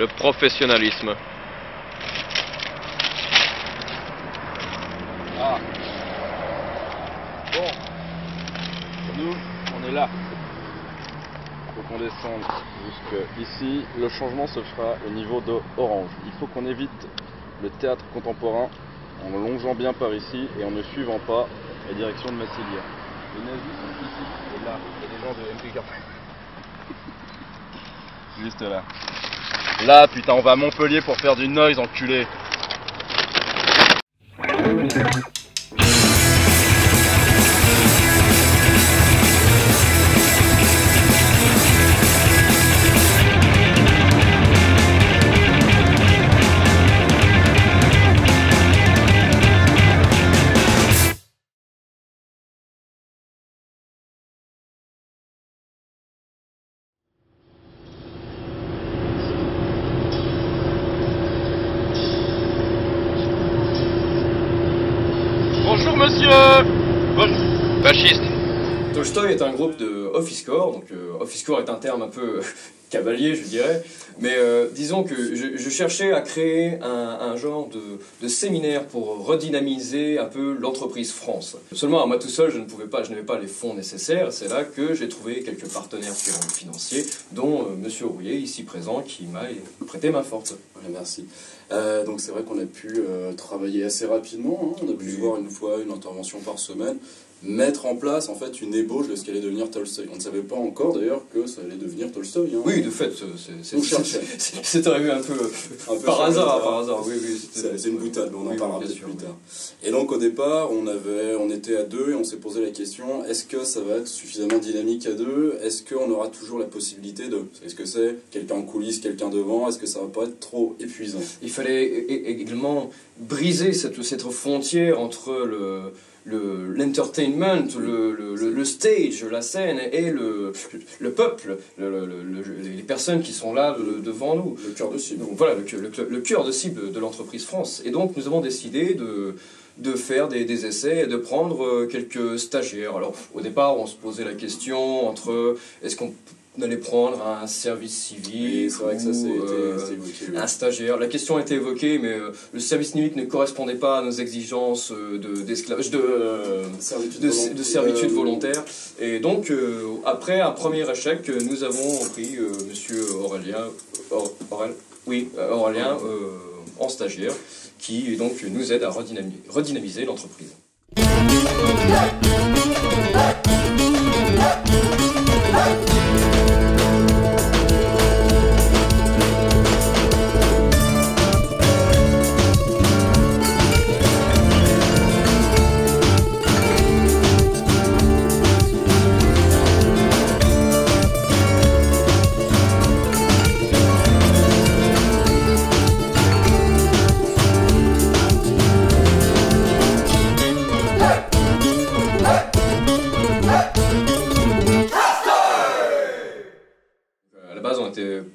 Le professionnalisme. Ah. Bon. Nous, on est là. Il faut qu'on descende jusqu'ici. Le changement se fera au niveau de Orange. Il faut qu'on évite le théâtre contemporain en longeant bien par ici et en ne suivant pas la direction de Massilia. Les nazis sont ici et là. Il y a des gens de MPK. Juste là. Là, putain, on va à Montpellier pour faire du noise, enculé. Bonjour monsieur. Bonjour. Fasciste. Tolstoy est un groupe de office-corps, donc office-corps est un terme un peu cavalier, je dirais, mais disons que je cherchais à créer un genre de séminaire pour redynamiser un peu l'entreprise France. Seulement à moi tout seul, je n'avais pas les fonds nécessaires, c'est là que j'ai trouvé quelques partenaires financiers, dont monsieur Rouillet, ici présent, qui m'a prêté main forte. Voilà, merci. Donc c'est vrai qu'on a pu travailler assez rapidement, hein. On a pu voir une fois une intervention par semaine, mettre en place en fait une ébauche de ce qu'allait devenir Tolstoy. On ne savait pas encore d'ailleurs que ça allait devenir Tolstoy. Hein. Oui, de fait, c'est arrivé un peu par hasard. Oui, c'est une boutade, mais on en parlera peut-être plus tard. Et donc au départ, on était à deux et on s'est posé la question, est-ce que ça va être suffisamment dynamique à deux? Est-ce qu'on aura toujours la possibilité de... Est-ce que c'est quelqu'un en coulisses, quelqu'un devant? Est-ce que ça va pas être trop épuisant? Il fallait également briser cette frontière entre l'entertainment, le stage, la scène et le peuple, les personnes qui sont là devant nous. Le cœur de cible. Donc, voilà, le cœur de cible de l'entreprise France. Et donc nous avons décidé de faire des essais et de prendre quelques stagiaires. Alors au départ on se posait la question entre est-ce qu'on allait prendre un service civique, c'est vrai que ça s'est évoqué. Un stagiaire. La question a été évoquée, mais le service civique ne correspondait pas à nos exigences de servitude volontaire. Et donc, après un premier échec, nous avons pris monsieur Aurélien en stagiaire, qui donc nous aide à redynamiser l'entreprise.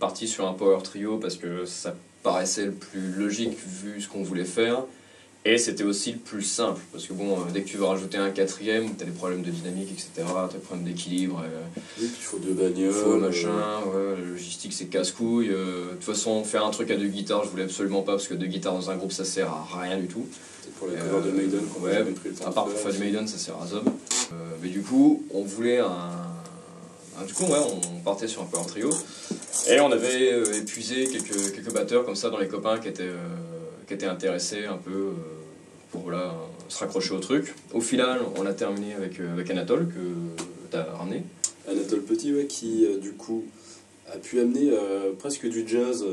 Parti sur un power trio parce que ça paraissait le plus logique vu ce qu'on voulait faire, et c'était aussi le plus simple parce que bon, dès que tu veux rajouter un quatrième, t'as des problèmes de dynamique, etc., t'as des problèmes d'équilibre, oui, il faut deux bagnoles, il faut machin, la logistique c'est casse-couille. De toute façon, faire un truc à deux guitares, je voulais absolument pas parce que deux guitares dans un groupe ça sert à rien du tout. C'est pour les covers de Maiden qu'on va jamais pris le temps à part pour faire du Maiden, ça sert à Zob. Mais du coup, on voulait on partait sur un power trio et on avait épuisé quelques batteurs comme ça dans les copains qui étaient intéressés un peu pour se raccrocher au truc. Au final, on a terminé avec Anatole que tu as ramené. Anatole Petit, ouais, qui du coup a pu amener presque du jazz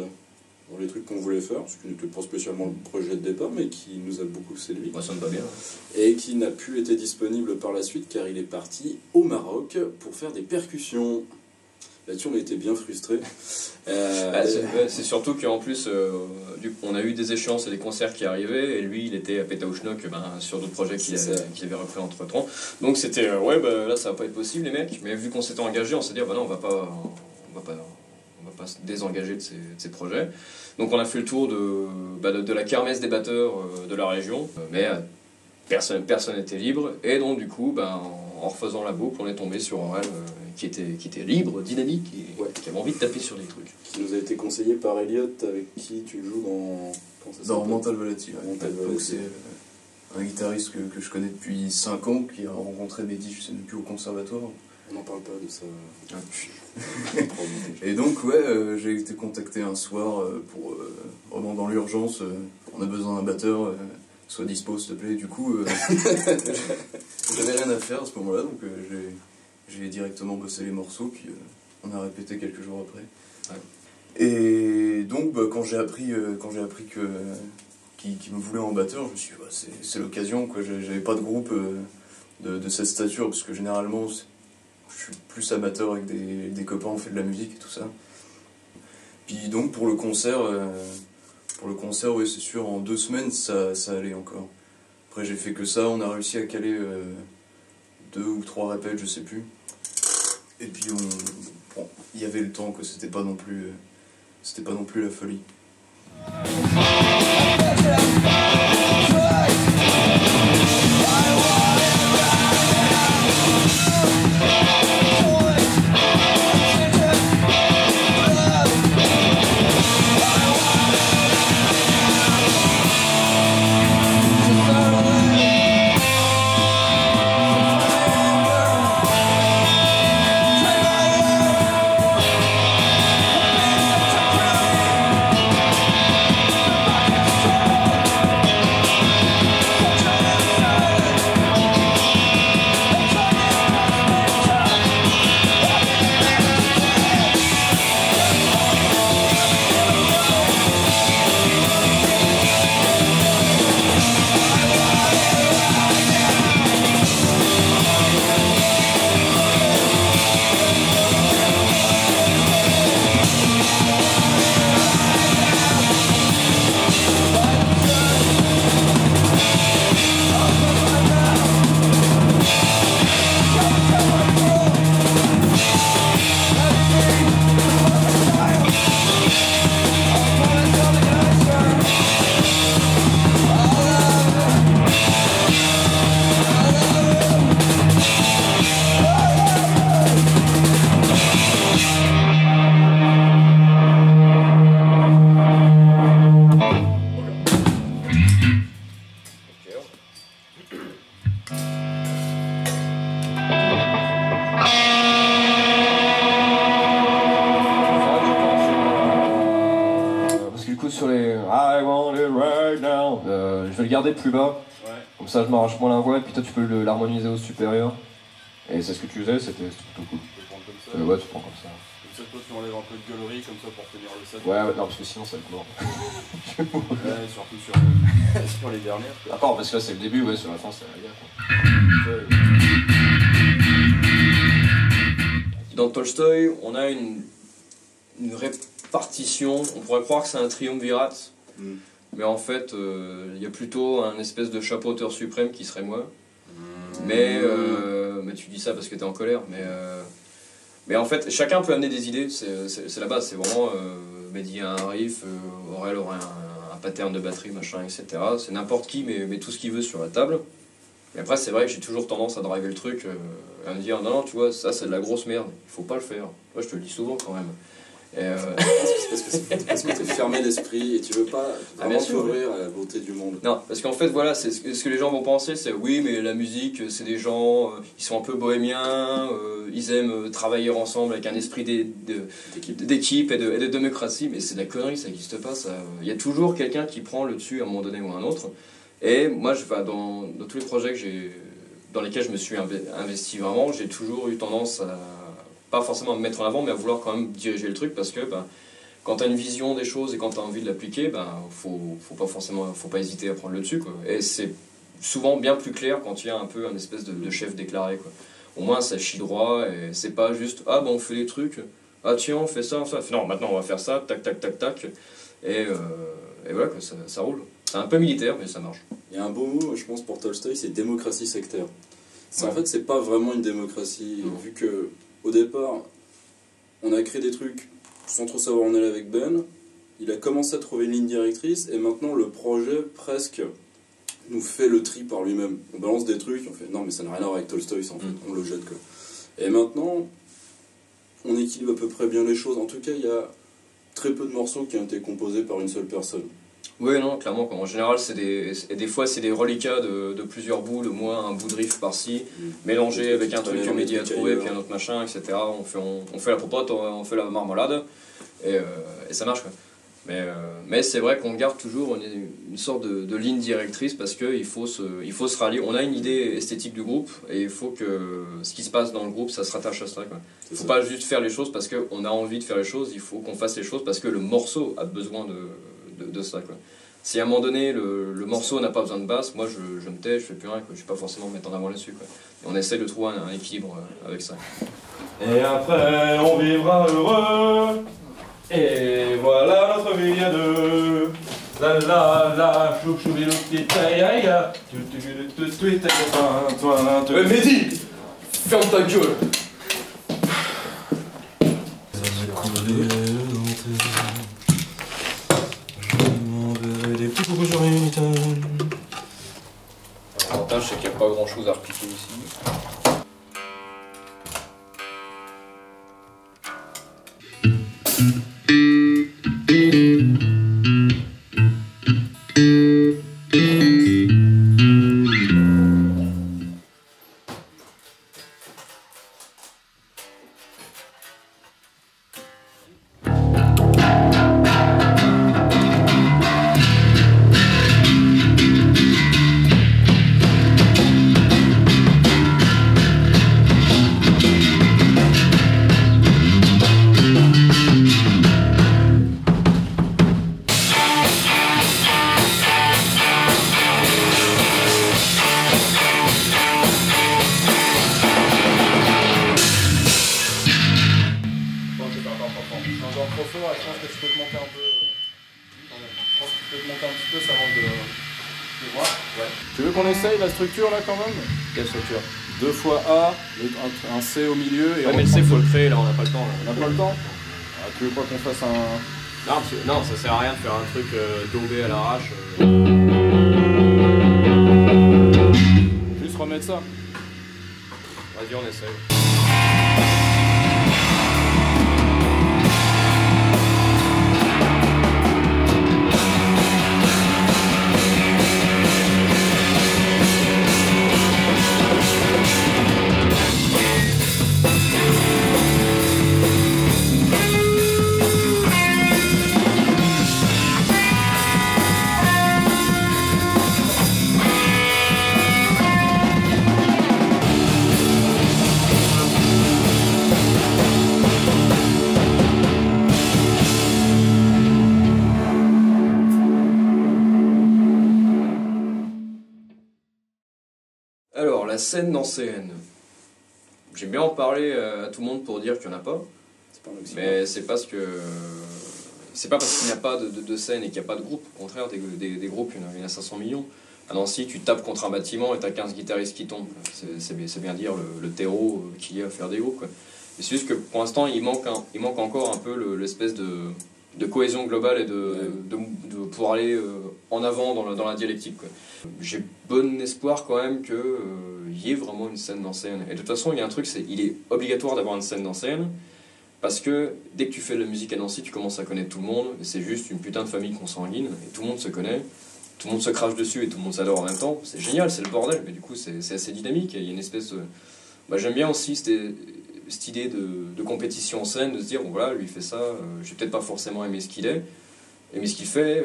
dans les trucs qu'on voulait faire, ce qui n'était pas spécialement le projet de départ, mais qui nous a beaucoup séduit. Moi, ça me va bien. Et qui n'a plus été disponible par la suite, car il est parti au Maroc pour faire des percussions. Là-dessus, on a été bien frustrés. C'est surtout qu'en plus, on a eu des échéances et des concerts qui arrivaient, et lui, il était à Pétaouchnok sur d'autres projets qu'il avait repris entre-temps. Donc c'était, là, ça va pas être possible, les mecs, mais vu qu'on s'était engagé, on s'est dit, non, on va pas se désengager de ces projets. Donc on a fait le tour de la kermesse des batteurs de la région, mais personne n'était libre, et donc du coup, en refaisant la boucle, on est tombé sur Aurel qui était libre, dynamique et qui avait envie de taper sur des trucs. Qui nous a été conseillé par Elliot, avec qui tu joues dans Mental Volati. Donc c'est un guitariste que je connais depuis 5 ans, qui a rencontré Mehdi, je sais même plus, au conservatoire. On n'en parle pas de ça. Et donc, ouais, j'ai été contacté un soir pour, vraiment dans l'urgence, on a besoin d'un batteur, soit dispo s'il te plaît. Du coup, j'avais rien à faire à ce moment-là, donc j'ai directement bossé les morceaux, puis on a répété quelques jours après. Ouais. Et donc, quand j'ai appris qu'il me voulait en batteur, je me suis dit, bah, c'est l'occasion, quoi. J'avais pas de groupe de cette stature, parce que généralement, je suis plus amateur avec des copains, on fait de la musique et tout ça. Puis donc, pour le concert, oui, c'est sûr, en 2 semaines, ça allait encore. Après, j'ai fait que ça, on a réussi à caler 2 ou 3 répètes, je sais plus. Et puis, il y avait le temps, que c'était pas non plus la folie. Sur les I want it right now, je vais le garder plus bas, comme ça je m'arrache moins la voix et puis toi tu peux l'harmoniser au supérieur. Et c'est ce que tu faisais, c'était plutôt cool. Tu peux prendre comme ça. Ouais, tu prends comme ça. Comme ça, toi tu enlèves un peu de gueulerie comme ça pour tenir le set. Ouais, non, parce que sinon ça va être mort. Ouais, surtout sur les dernières. D'accord, parce que là c'est le début, ouais, sur la fin c'est la guerre. Dans Tolstoï, on a une répartition, on pourrait croire que c'est un triumvirat, mais en fait, il y a plutôt un espèce de chapeauteur suprême qui serait moi. Mais tu dis ça parce que t'es en colère, mais en fait, chacun peut amener des idées, c'est la base, c'est vraiment Mehdi a un riff, Aurel aurait un pattern de batterie, machin, etc. C'est n'importe qui, mais tout ce qu'il veut sur la table. Et après, c'est vrai que j'ai toujours tendance à driver le truc, à me dire non, tu vois, ça c'est de la grosse merde, il faut pas le faire. Moi, je te le dis souvent quand même. Parce que tu es fermé d'esprit et tu veux pas vraiment t'ouvrir à la beauté du monde. Non, parce qu'en fait, voilà, ce que les gens vont penser, c'est oui, mais la musique, c'est des gens, ils sont un peu bohémiens, ils aiment travailler ensemble avec un esprit d'équipe et de démocratie, mais c'est de la connerie, ça n'existe pas. Il y a toujours quelqu'un qui prend le dessus à un moment donné ou à un autre. Et moi, dans tous les projets dans lesquels je me suis investi vraiment, j'ai toujours eu tendance à pas forcément à me mettre en avant, mais à vouloir quand même diriger le truc, parce que quand tu as une vision des choses et quand tu as envie de l'appliquer, faut pas hésiter à prendre le dessus, quoi. Et c'est souvent bien plus clair quand il y a un peu un espèce de chef déclaré, quoi. Au moins ça chie droit et c'est pas juste ah on fait des trucs, ah tiens on fait ça, non maintenant on va faire ça, tac tac tac tac, et voilà, quoi, ça roule. C'est un peu militaire mais ça marche. Il y a un beau mot je pense pour Tolstoï, c'est démocratie sectaire. En fait c'est pas vraiment une démocratie, vu que au départ, on a créé des trucs sans trop savoir où on allait avec Ben. Il a commencé à trouver une ligne directrice et maintenant le projet presque nous fait le tri par lui-même. On balance des trucs, on fait non mais ça n'a rien à voir avec Tolstoï, ça, en fait, on le jette quoi. Et maintenant, on équilibre à peu près bien les choses. En tout cas, il y a très peu de morceaux qui ont été composés par une seule personne. Oui, non, clairement. En général, des fois, c'est des reliquats de plusieurs bouts, de moi, un bout de riff par-ci, mélangé avec un truc midi à trouver, puis un autre machin, etc. On fait la popote, on fait la marmelade, et ça marche, quoi. Mais c'est vrai qu'on garde toujours une sorte de ligne directrice parce qu'il faut se rallier. On a une idée esthétique du groupe et il faut que ce qui se passe dans le groupe, ça se rattache à ça. Il ne faut pas juste faire les choses parce qu'on a envie de faire les choses, il faut qu'on fasse les choses parce que le morceau a besoin de ça, quoi. Si à un moment donné le morceau n'a pas besoin de basse, moi je me tais, je fais plus rien, quoi. Je ne vais pas forcément me mettre en avant là-dessus, quoi. Et on essaie de trouver un équilibre avec ça. Et après on vivra heureux. Et voilà notre vie à deux. La la la, chou chou bilou petit aïe. Mehdi, ferme ta gueule. L'avantage c'est qu'il n'y a pas grand chose à repiquer ici. Tu veux qu'on essaye la structure là quand même? Quelle structure? 2 fois A, un C au milieu et ouais, mais le C faut le créer là, on n'a pas le temps. On n'a pas le temps? Ah, tu veux pas qu'on fasse un... Non, ça sert à rien de faire un truc daubé à l'arrache. Juste remettre ça. Vas-y, on essaye. Alors, la scène dans CN. J'aime bien en parler à tout le monde pour dire qu'il n'y en a pas. Mais c'est parce que... C'est pas parce qu'il n'y a pas de scène et qu'il n'y a pas de groupe. Au contraire, des groupes, il y en a 500 millions. À Nancy, tu tapes contre un bâtiment et tu as 15 guitaristes qui tombent. C'est bien dire le terreau qu'il y a à faire des groupes, quoi. Et c'est juste que pour l'instant, il manque encore un peu l'espèce de cohésion globale et de pouvoir aller en avant dans la dialectique, quoi. J'ai bon espoir quand même qu'il y ait vraiment une scène dans scène. Et de toute façon, il y a un truc, il est obligatoire d'avoir une scène dans scène, parce que dès que tu fais de la musique à Nancy, tu commences à connaître tout le monde, c'est juste une putain de famille consanguine, et tout le monde se connaît, tout le monde se crache dessus et tout le monde s'adore en même temps. C'est génial, c'est le bordel, mais du coup c'est assez dynamique, et il y a une espèce de... j'aime bien aussi cette idée de compétition en scène, de se dire, bon voilà, lui il fait ça, j'ai peut-être pas forcément aimé ce qu'il est, aimé ce qu'il fait,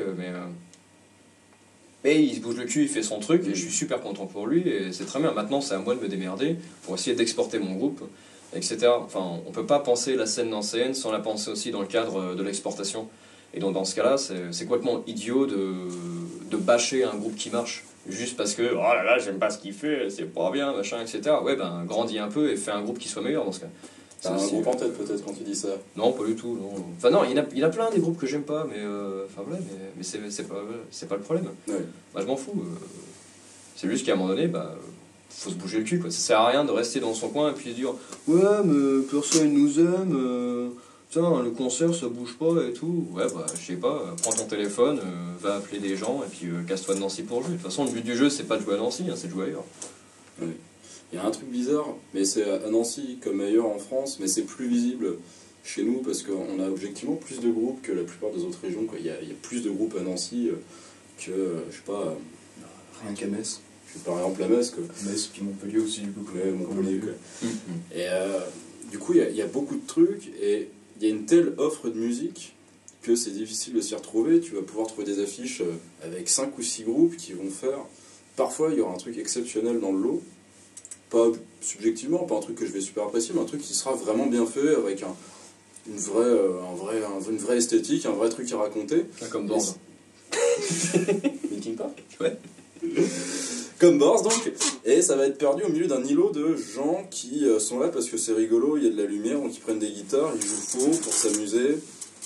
mais il se bouge le cul, il fait son truc, et je suis super content pour lui, et c'est très bien. Maintenant, c'est à moi de me démerder pour essayer d'exporter mon groupe, etc. Enfin, on peut pas penser la scène dans CN sans la penser aussi dans le cadre de l'exportation. Et donc, dans ce cas-là, c'est complètement idiot de bâcher un groupe qui marche, juste parce que, oh là là, j'aime pas ce qu'il fait, c'est pas bien, machin, etc. Ouais, ben, grandis un peu et fais un groupe qui soit meilleur dans ce cas. T'as un groupe en tête peut-être quand tu dis ça? Non, pas du tout. Non. Enfin non, il y en a plein des groupes que j'aime pas, mais enfin voilà, mais c'est pas le problème. Ouais. Bah, je m'en fous. C'est juste qu'à un moment donné, bah, faut se bouger le cul, quoi. Ça sert à rien de rester dans son coin et puis de dire ouais, mais personne nous aime, putain, le concert ça bouge pas et tout. Ouais, bah, je sais pas, prends ton téléphone, va appeler des gens et puis casse-toi de Nancy pour jouer. De toute façon, le but du jeu, c'est pas de jouer à Nancy, hein, c'est de jouer ailleurs. Oui. Il y a un truc bizarre, mais c'est à Nancy comme ailleurs en France, mais c'est plus visible chez nous parce qu'on a objectivement plus de groupes que la plupart des autres régions, quoi. Il y a plus de groupes à Nancy que, je sais pas... Rien qu'à Metz. Par exemple, la Metz, quoi. Metz, puis Montpellier aussi, du coup. Ouais, Montpellier, quoi. Et du coup, il y a beaucoup de trucs, et il y a une telle offre de musique que c'est difficile de s'y retrouver. Tu vas pouvoir trouver des affiches avec 5 ou 6 groupes qui vont faire... Parfois, il y aura un truc exceptionnel dans le lot. Pas subjectivement, pas un truc que je vais super apprécier, mais un truc qui sera vraiment bien fait, avec une vraie esthétique, un vrai truc à raconter. Comme Band. Linkin Park. Ouais. Comme Bors donc, et ça va être perdu au milieu d'un îlot de gens qui sont là parce que c'est rigolo, il y a de la lumière, donc ils prennent des guitares, ils jouent faux pour s'amuser,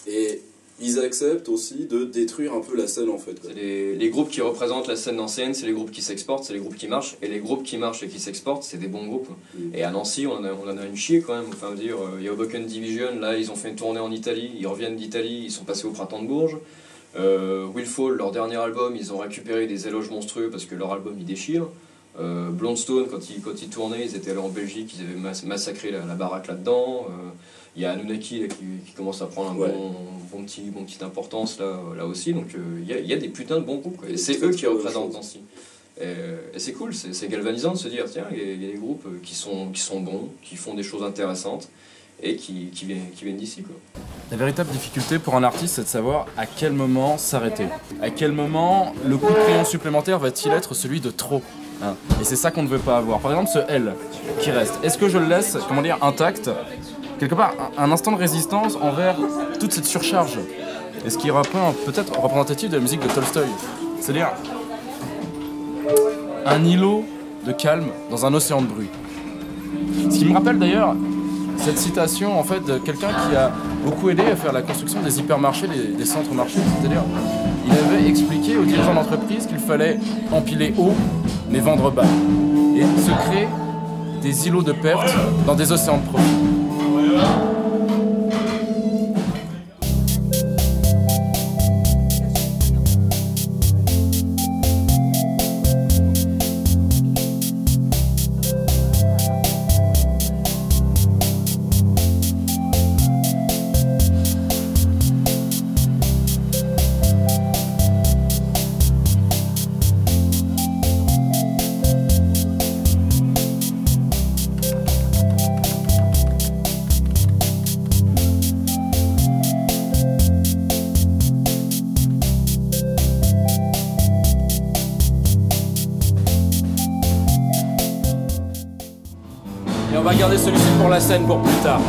et ils acceptent aussi de détruire un peu la scène en fait. Quoi. C'est les groupes qui représentent la scène ancienne, c'est les groupes qui s'exportent, c'est les groupes qui marchent, et les groupes qui marchent et qui s'exportent, c'est des bons groupes. Et à Nancy, on en a une chier quand même, enfin dire, il y a Hoboken Division, là ils ont fait une tournée en Italie, ils reviennent d'Italie, ils sont passés au Printemps de Bourges. Willfall, leur dernier album, ils ont récupéré des éloges monstrueux parce que leur album il déchire. Blondstone, quand ils tournaient, ils étaient allés en Belgique, ils avaient massacré la baraque là-dedans. Il y a Anunnaki là, qui commence à prendre un bon petite importance là aussi. Donc il y a des putains de bons groupes. Quoi. Et c'est eux qui représentent Nancy. Et c'est cool, c'est galvanisant de se dire tiens, il y a des groupes qui sont bons, qui font des choses intéressantes et qui viennent d'ici. Quoi. La véritable difficulté pour un artiste, c'est de savoir à quel moment s'arrêter. À quel moment le coup de crayon supplémentaire va-t-il être celui de trop, hein. Et c'est ça qu'on ne veut pas avoir. Par exemple, ce L qui reste. Est-ce que je le laisse, comment dire, intact, quelque part, un instant de résistance envers toute cette surcharge? Est-ce qu'il est peut-être représentatif de la musique de Tolstoï? C'est-à-dire un îlot de calme dans un océan de bruit. Ce qui me rappelle d'ailleurs cette citation en fait de quelqu'un qui a beaucoup aidé à faire la construction des hypermarchés, des centres marchés. C'est-à-dire, il avait expliqué aux dirigeants d'entreprise qu'il fallait empiler haut mais vendre bas et se créer des îlots de pertes dans des océans de profit. Et on va garder celui-ci pour la scène pour plus tard.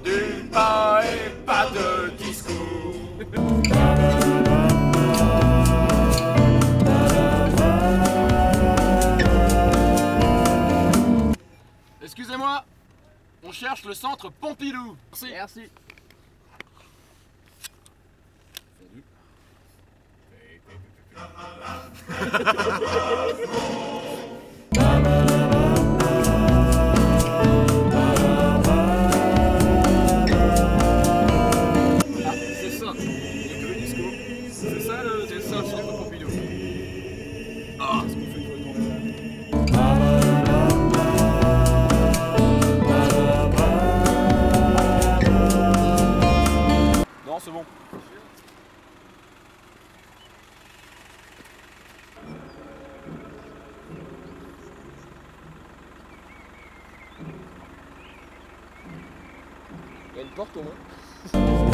Du pain et pas de discours. Excusez-moi, on cherche le centre Pompidou. Merci. Merci. Non, c'est bon. Il y a une porte au moins.